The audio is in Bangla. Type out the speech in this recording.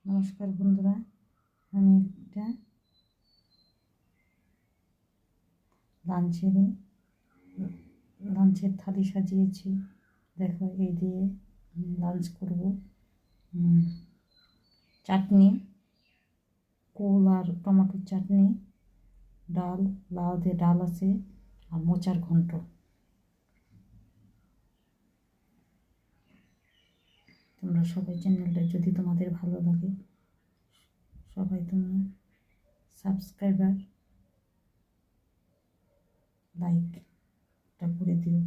নমস্কার বন্ধুরা, আমি একটা লাঞ্চের থালি সাজিয়েছি। দেখো, এই দিয়ে লাঞ্চ করব। চাটনি, কুল আর টমেটোর চাটনি, ডাল, লাউ দিয়ে ডাল আছে, আর মোচার ঘন্ট। তোমরা সবাই চ্যানেলটা যদি তোমাদের ভালো লাগে, সবাই তোমরা সাবস্ক্রাইবার লাইকটা করে দিও।